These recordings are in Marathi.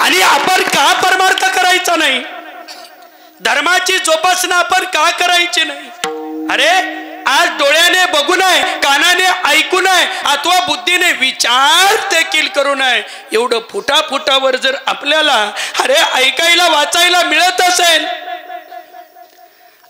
आणि आपण का परमार्थ करायचा नाही? धर्माची जोपासना आपण का करायची नाही? अरे आज डोळ्याने बघू नये, कानाने ऐकू नये, अथवा बुद्धीने विचार देखील करू नये, एवढं फुटाफुटावर जर आपल्याला अरे ऐकायला वाचायला मिळत असेल,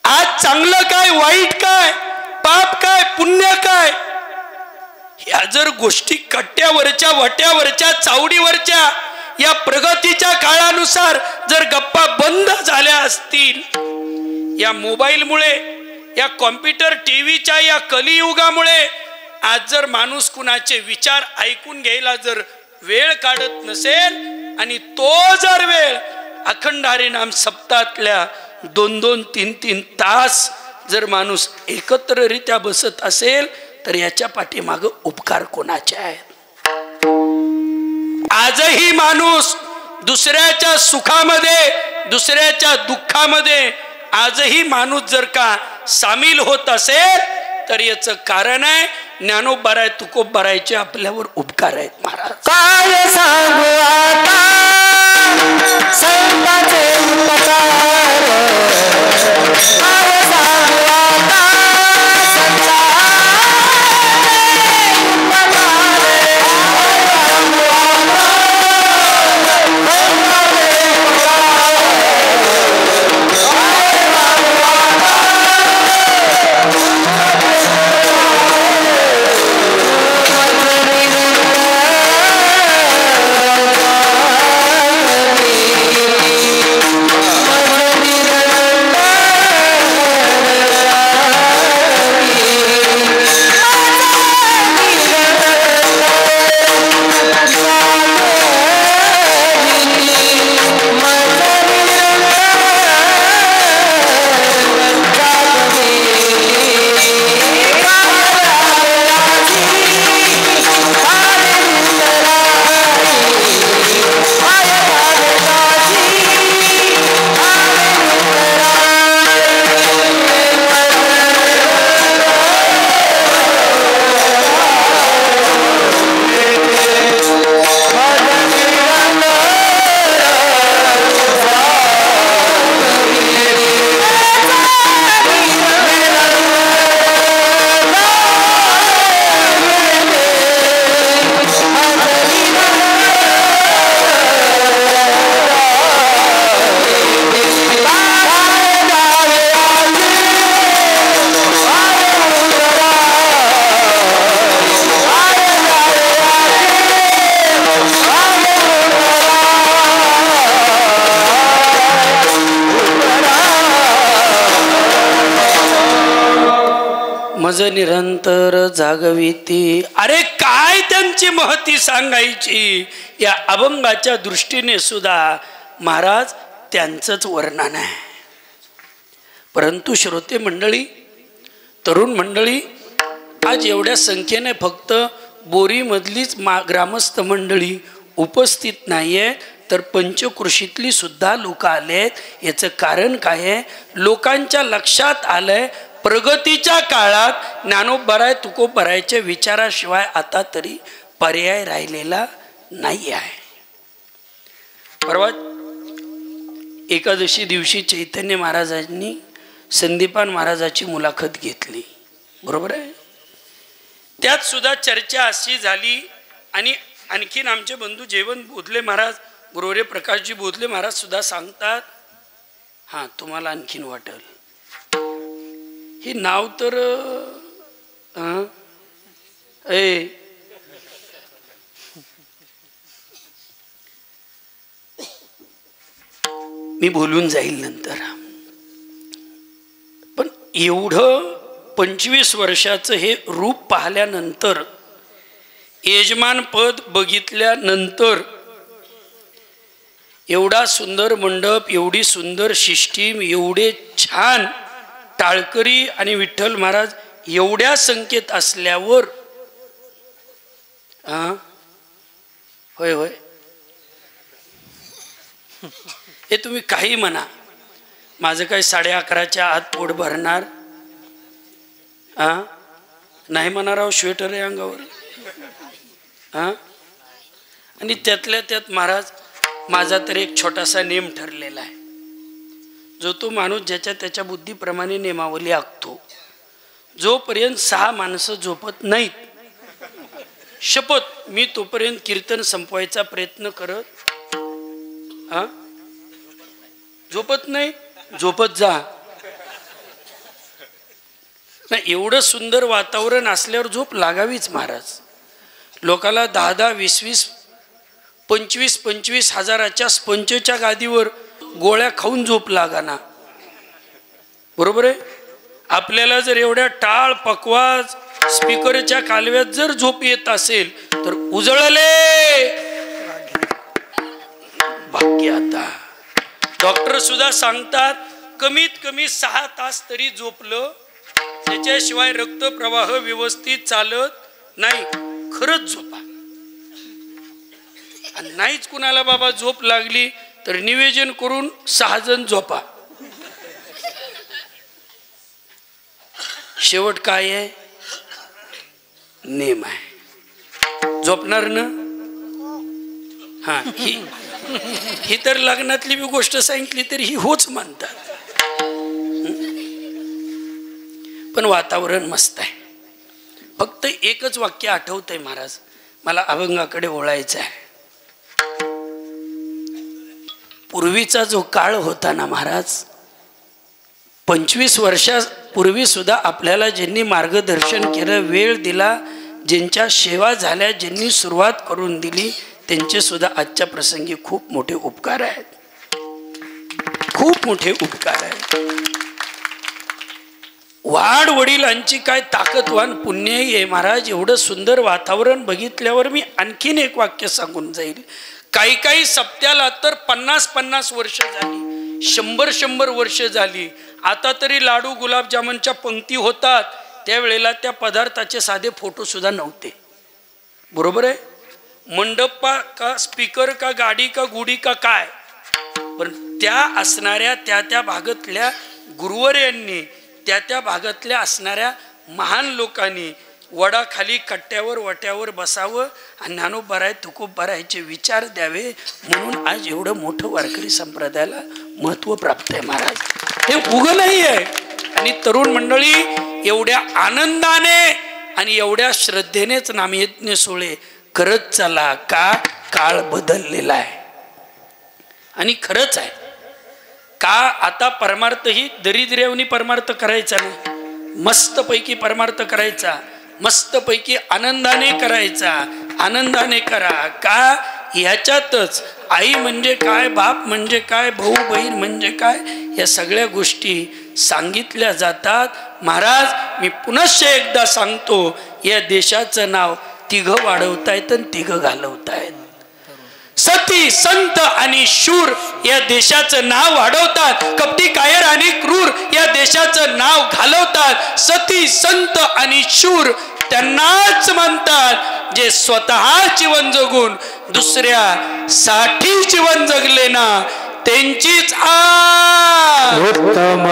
आज चांगलं काय, वाईट काय, पाप काय, पुण्य काय, या जर गोष्टी कट्ट्यावरच्या, वट्यावरच्या, चावडीवरच्या या प्रगतीच्या काळानुसार जर गप्पा बंद झाल्या असतील, या मोबाईलमुळे, या कॉम्प्युटर टीव्हीच्या या कलियुगामुळे आज जर माणूस कुणाचे विचार ऐकून घ्यायला जर वेळ काढत नसेल, आणि तो जर वेळ अखंड हरिनाम सप्ताहातल्या 2-2, 3-3 तास जर माणूस एकत्ररित्या बसत असेल, तर याच्या पाठीमागे उपकार कोणाचे आहेत? आजही माणूस दुसऱ्याच्या सुखामध्ये, दुसऱ्याच्या दुःखामध्ये आजही माणूस जर का सामील होत असेल, तर याचं कारण आहे ज्ञानोबाराय तुकोबारायचे आपल्यावर उपकार आहेत. महाराज काय सांगू आता संतांचे उपकार, काय सांगू आता मज निरंतर जागविती. अरे काय त्यांची महती सांगायची. या अभंगाच्या दृष्टीने सुद्धा महाराज त्यांचंच वर्णन आहे. परंतु श्रोते मंडळी, तरुण मंडळी, आज एवढ्या संख्येने फक्त बोरीमधलीच ग्रामस्थ मंडळी उपस्थित नाही आहे, तर पंचकृषीतली सुद्धा लोक आले आहेत. याचं कारण काय आहे? लोकांच्या लक्षात आलंय प्रगतीच्या काळात ज्ञानोबाराय तुकोबारायच्या विचाराशिवाय आता तरी पर्याय राहिलेला नाही आहे. परवा एकादशी दिवशी चैतन्य महाराजांनी संदीपान महाराजाची मुलाखत घेतली, बरोबर आहे. त्यात सुद्धा चर्चा अशी झाली. आणि आणखीन आमचे बंधू जेवण बोधले महाराज, गुरुवर्य प्रकाशजी बोधले महाराज सुद्धा सांगतात, हां तुम्हाला आणखीन वाटेल हे नाव तर मी बोलून जाईल नंतर. पण एवढं 25 वर्षाचं हे रूप पाहिल्यानंतर, यजमान पद बघितल्यानंतर, एवढा सुंदर मंडप, एवढी सुंदर सिस्टीम, एवढे छान टाळकरी आणि विठ्ठल महाराज एवढ्या संख्येत असल्यावर, होय होय हे तुम्ही काही म्हणा, माझं काही 11:30च्या आत पोट भरणार नाही म्हणा राव. स्वेटर आहे अंगावर. आणि त्यातल्या त्यात महाराज माझा तर एक छोटासा नेम ठरलेला आहे, जो तो माणूस ज्याच्या त्याच्या बुद्धीप्रमाणे नेमावली आखतो. जोपर्यंत 6 माणसं झोपत नाहीत, शपथ मी तोपर्यंत कीर्तन संपवायचा प्रयत्न करत. झोपत नाही, झोपत जा ना. एवढं सुंदर वातावरण असल्यावर झोप लागावीच महाराज. लोकाला 10-10, 20-20, 25-25 हजाराच्या स्पंचच्या गादीवर गोळ्या खाऊन झोप लागाना. बरोबर आहे. आपल्याला जर एवढ्या टाळ पकवाज स्पीकरच्या कालव्यात जर झोप येत असेल तर उजळले भाग्य. आता डॉक्टर सुद्धा सांगतात कमीत कमी 6 तास तरी झोपलं, त्याच्याशिवाय रक्तप्रवाह व्यवस्थित चालत नाही. खरंच झोपा. आणि नाहीच कुणाला बाबा झोप लागली तर निवेदन करून 6 जण झोपा. शेवट काय आहे? नेम आहे. झोपणार ना. हा, ही तर लग्नातली मी गोष्ट सांगितली तरी ही होच म्हणतात. पण वातावरण मस्त आहे. फक्त एकच वाक्य आठवतंय महाराज, मला अभंगाकडे वळायचं आहे. पूर्वीचा जो काळ होता ना महाराज, 25 वर्षापूर्वी सुद्धा आपल्याला ज्यांनी मार्गदर्शन केलं, वेळ दिला, ज्यांच्या सेवा झाल्या, ज्यांनी सुरुवात करून दिली, त्यांचे सुद्धा आजच्या प्रसंगी खूप मोठे उपकार आहेत. खूप मोठे उपकार आहेत. वाढ वडिलांची काय ताकदवान पुण्य आहे महाराज. एवढं सुंदर वातावरण बघितल्यावर मी आणखीन एक वाक्य सांगून जाईल. काही काही सप्त्याला तर 50-50 वर्ष झाली, 100-100 वर्ष झाली. आता तरी लाडू गुलाबजामुनच्या पंक्ती होतात, त्यावेळेला त्या पदार्थाचे साधे फोटो सुद्धा नव्हते. बरोबर आहे. मंडप का स्पीकर का गाडी का गुढी का काय, पण त्या असणाऱ्या त्या भागातल्या गुरुवर्यांनी, त्या भागातल्या असणाऱ्या महान लोकांनी वडाखाली कट्ट्यावर वट्यावर बसावं आणि ज्ञानोबराय तुकोबरायचे विचार द्यावे, म्हणून आज एवढं मोठं वारकरी संप्रदायाला महत्त्व प्राप्त आहे महाराज. हे उगं नाही आहे. आणि तरुण मंडळी एवढ्या आनंदाने आणि एवढ्या श्रद्धेनेच नामयज्ञ सोहळे करत चला. का काळ बदललेला आहे. आणि खरंच आहे का आता परमार्थ ही दरिद्र्यावनी परमार्थ करायचा नाही, मस्तपैकी परमार्थ करायचा, मस्तपैकी आनंदाने करायचा. आनंदाने करा. का ह्याच्यातच आई म्हणजे काय, बाप म्हणजे काय, भाऊ बहीण म्हणजे काय, या सगळ्या गोष्टी सांगितल्या जातात. महाराज मी पुनश्च एकदा सांगतो, या देशाचं नाव 3 वाढवतायत आणि 3 घालवतायत. सती संत आणि शूर या देशाचं नाव वाढवतात, कपटी कायर आणि क्रूर या देशाचं नाव घालवतात. सती संत आणि शूर त्यांनाच म्हणतात जे स्वतः जीवन जगून दुसऱ्यासाठी जीवन जगले ना, त्यांचीच उत्तम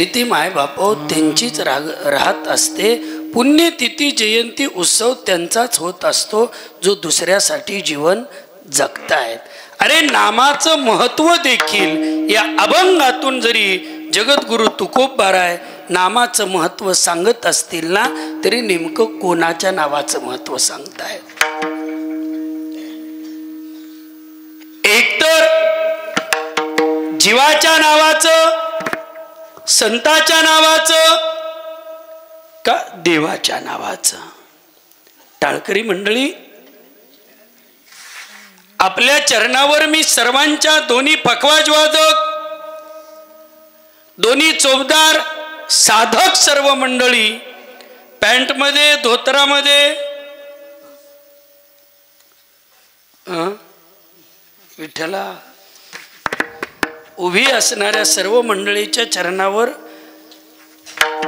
प्रीती माय बापो त्यांचीच राहत असते. पुण्यतिथी जयंती उत्सव त्यांचाच होत असतो जो दुसऱ्यासाठी जीवन जगतायत. अरे नामाचं महत्व देखील या अभंगातून जरी जगद्गुरु तुकोबाराय नामाचं महत्व सांगत असतील ना तरी नेमकं कोणाच्या नावाचं महत्व सांगतायत. एकतर जीवाच्या नावाचं, संताच्या नावाचं का देवाच्या नावाचं. टाळकरी मंडळी, आपल्या चरणावर मी सर्वांच्या दोन्ही पखवाजवादक, दोन्ही चोपदार साधक सर्व मंडळी पॅन्टमध्ये धोतरामध्ये विठ्ठला उभी असणाऱ्या सर्व मंडळीच्या चरणावर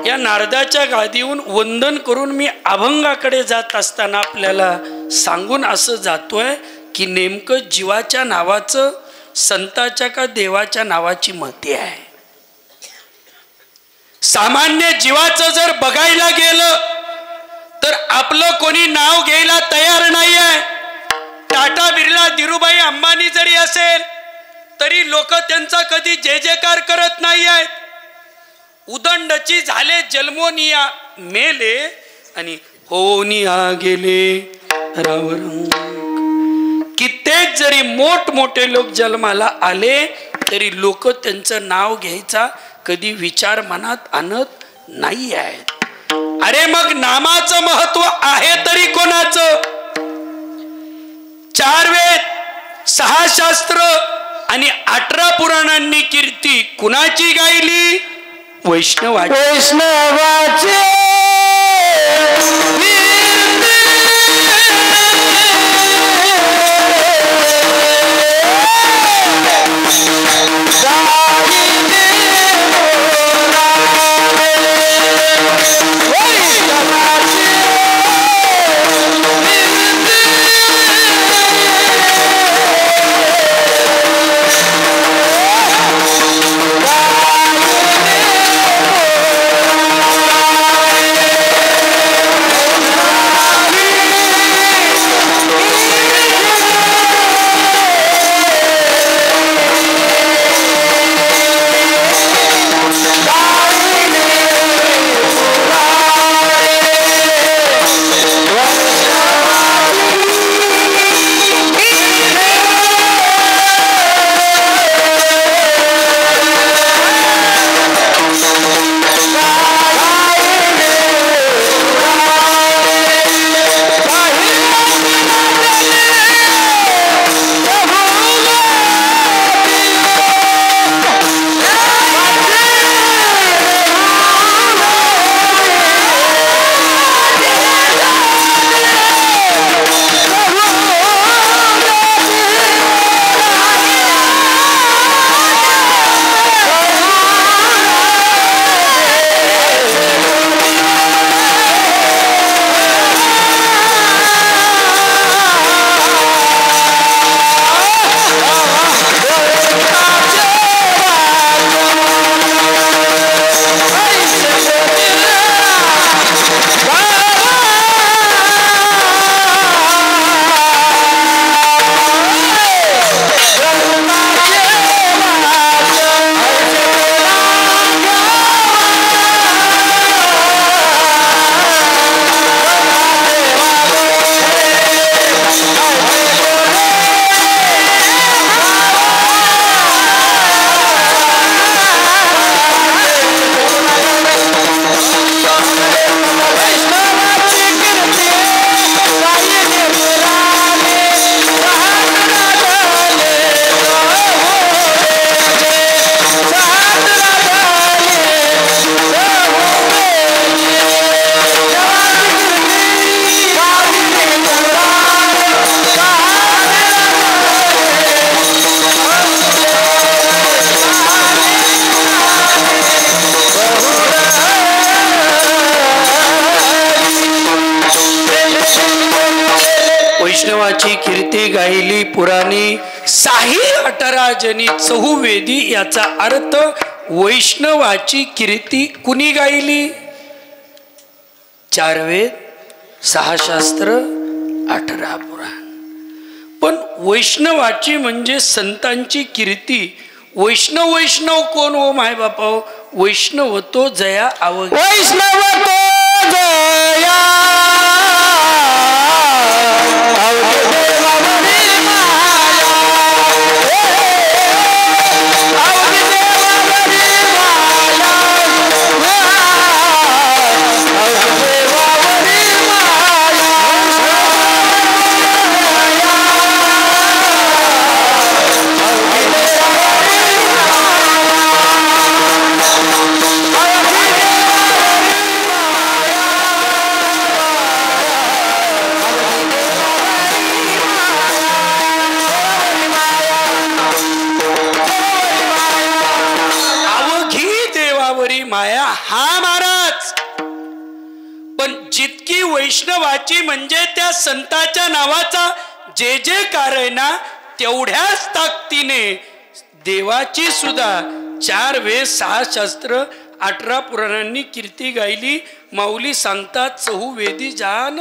या नारदाच्या गादीहून वंदन करून मी अभंगाकडे जात असताना आपल्याला सांगून असं जातोय की नेमकं जीवाच्या नावाचं, संताच्या का देवाच्या नावाची महती आहे. सामान्य जीवाचं जर बघायला गेलं तर आपलं कोणी नाव घ्यायला तयार नाही आहे. टाटा बिर्ला धीरूभाई अंबानी जरी असेल तरी लोक त्यांचा कधी जय जयकार करत नाही आहेत. उदंडची झाले जन्मोनिया मेले आणि होनिया गेले रावरंग. कित्येक जरी मोठमोठे लोक जन्माला आले तरी लोक त्यांचं नाव घ्यायचा कधी विचार मनात आणत नाही आहेत. अरे मग नामाचं महत्व आहे तरी कोणाचं? 4 वेद, 6 शास्त्र आणि 18 पुराणांनी कीर्ती कुणाची गायली? वैष्णवाची. वैष्णवाचे वैष्णवाची कीर्ती गायली पुराणी. साही 18 जनी चहुवेदी याचा अर्थ वैष्णवाची कीर्ती कुणी गायली? 4 वेद, 6 शास्त्र, 18 पुराण. पण वैष्णवाची म्हणजे संतांची कीर्ती. वैष्णव कोण हो माय बापा? वैष्णव तो जया अवघी. वैष्णव तो जया माया. हा महाराज, पण जितकी वैष्णवाची म्हणजे त्या संताच्या नावाचा जे जे आहे ना, तेवढ्याच ताकदीने देवाची सुद्धा 4 वेद, 6 शास्त्र, 18 पुराणांनी कीर्ती गायली. माऊली सांगतात चहुवेदी जान.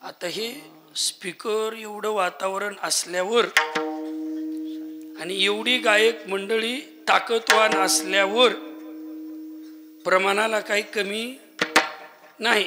आता हे स्पीकर एवढं वातावरण असल्यावर आणि एवढी गायक मंडळी ताकदवान असल्यावर प्रमाणाला काही कमी नाही.